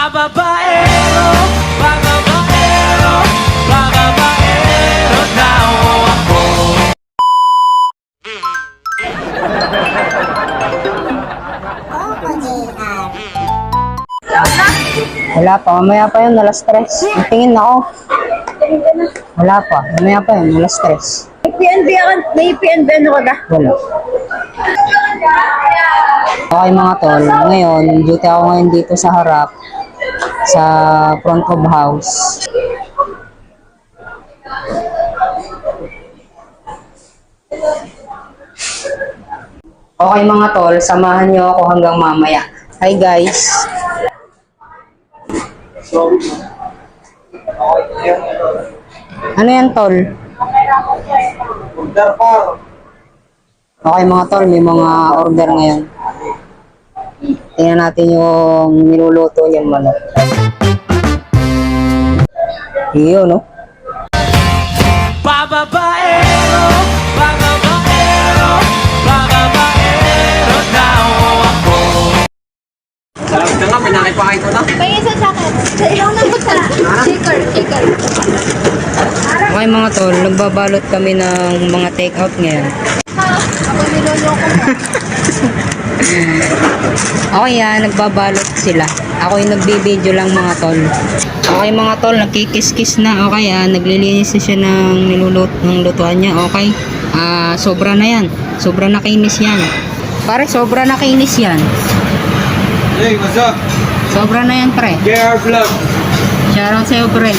Babaero, babaero, babaero daw ako. Wala pa, mamaya pa yun, alas 3. Tingin ako. Wala pa, mamaya pa yun, alas 3. May PNB ano ka ba? Wala. Okay mga tol, ngayon, duty ako ngayon dito sa harap, sa front of house. Okay mga tol, samahan nyo ako hanggang mamaya. Hi guys! Ano yan tol? Okay mga tol, may mga order ngayon. Tingnan natin yung niluluto niyang manok. Iyo, no? Babaero, babaero, babaero daw ako. Salamat na nga, pinakipakain ko na. Pahingin sa akin. Ilang nabot ka? Shaker. Okay mga tol, nagbabalot kami ng mga take-out ngayon. Ako niloloko mo. Okay yan, nagbabalot sila. Ako yung nagbibideo lang mga tol. Okay mga tol, nakikis-kis na. Okay naglilinis na siya ng lutuan niya. Okay. Sobra na yan. Sobra na kinis yan. Pare, sobra na kinis yan. Hey, what's up? Sobra na yan, pre. JR Vlog. Shoutout sa'yo, pre.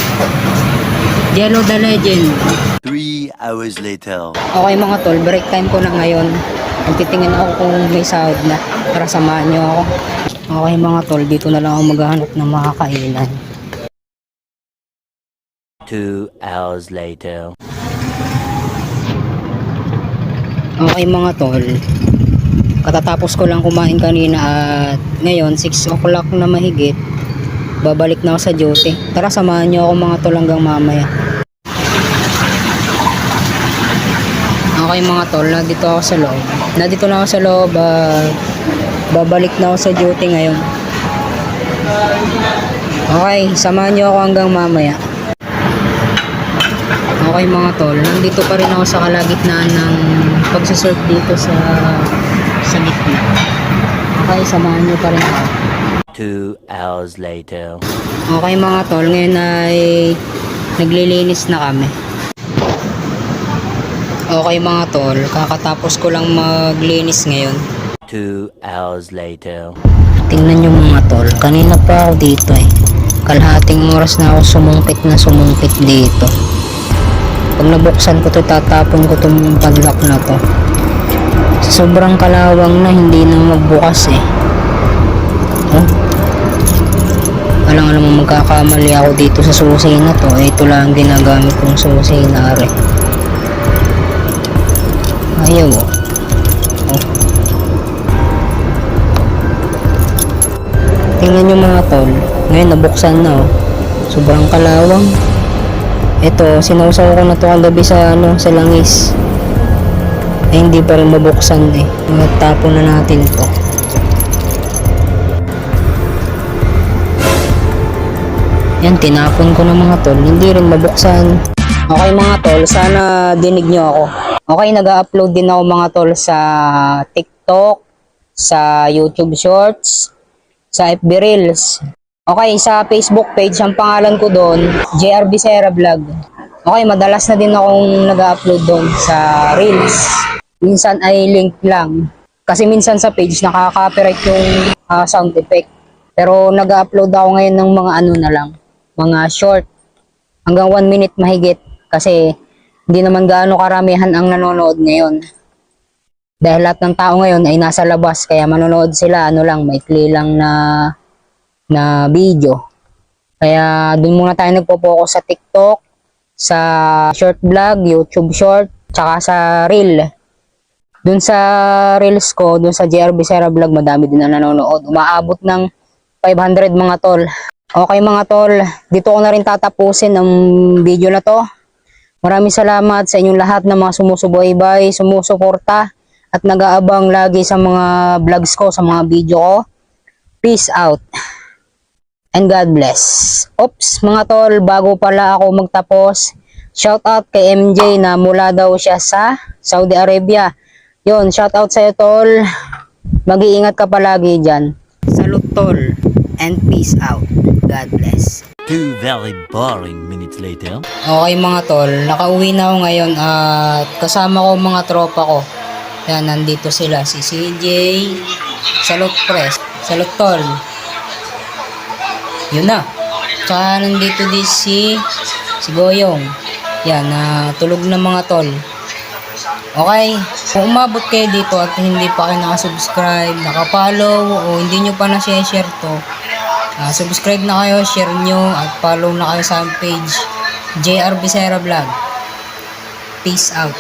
Jello the Legend. 3 hours later. Okay mga tol, break time ko na ngayon. Magtitingin ako kung may sahod na para samahan nyo ako. Okay mga tol, dito na lang ako maghahanap ng makakainan. 2 hours later. Okay mga tol, katatapos ko lang kumain kanina at ngayon 6 o'clock na mahigit. Babalik na ako sa duty. Tara samahan nyo ako mga tol hanggang mamaya. Okay mga tol, nandito ako sa loob. Nandito na ako sa loob. Babalik na ako sa duty ngayon. Okay, samahan nyo ako hanggang mamaya. Okay mga tol, nandito pa rin ako sa kalagitnaan ng pagsasurf dito sa gitna. Okay, samahan nyo pa rin ako. 2 hours later. Okay mga tol, ngayon ay naglilinis na kami. Okay mga tol, kakatapos ko lang maglinis ngayon. 2 hours later. Tingnan nyo mga tol, kanina pa ako dito eh. Kalahating oras na ako sumungkit dito. Pag nabuksan ko to, tatapon ko tong padlock na to. Sobrang kalawang na, hindi na magbukas eh. Oh. Alam mo magkakamali ako dito sa susi na to. Ito lang ang ginagamit kong susi na are. Ayaw oh. Tingnan nyo mga tol, ngayon nabuksan na oh. Sobrang kalawang. Ito, sinausaw ko na to kagabi sa sa langis. Eh hindi pa rin mabuksan eh. Matapon na natin to. Yan, tinapon ko na mga tol, hindi rin mabuksan. Okay mga tol, sana dinig nyo ako. Okay, nag-upload din ako mga tol sa TikTok, sa YouTube Shorts, sa FB Reels. Okay, sa Facebook page, ang pangalan ko doon, JR Bisera Vlog. Okay, madalas na din akong nag-upload doon sa Reels. Minsan ay link lang. Kasi minsan sa page nakaka-copyright yung sound effect. Pero nag-upload ako ngayon ng mga ano na lang, mga short. Hanggang 1 minute mahigit. Kasi hindi naman gaano karamihan ang nanonood ngayon. Dahil lahat ng tao ngayon ay nasa labas, kaya manonood sila ano lang, maikli lang na video. Kaya dun muna tayo nagpo-focus sa TikTok, sa short vlog, YouTube short, tsaka sa reel. Dun sa reels ko, dun sa JR Bisera Vlog, madami din na nanonood. Umaabot ng 500 mga tol. Okay mga tol, dito ko na rin tatapusin ang video na to. Maraming salamat sa inyong lahat na mga sumusubaybay, sumusuporta, at nag-aabang lagi sa mga vlogs ko, sa mga video ko. Peace out. and God bless. Oops, mga tol, bago pala ako magtapos, shout out kay MJ na mula daw siya sa Saudi Arabia. Yun, shout out sa'yo tol. Mag-iingat ka palagi dyan. Salute tol, and peace out. God bless. 2 very boring minutes later. Okay mga tol, nakauwi na ako ngayon at kasama ko mga tropa ko. Yan, nandito sila, si CJ, Salute Press, Salute tol. Yun na. Tsaka nandito din si Goyong. Yan, tulog na mga tol. Okay, kung umabot kayo dito at hindi pa kayo nakasubscribe, nakapollow o hindi nyo pa na-share to, subscribe na kayo, share nyo at follow na kayo sa page JR Becerra Vlog. Peace out.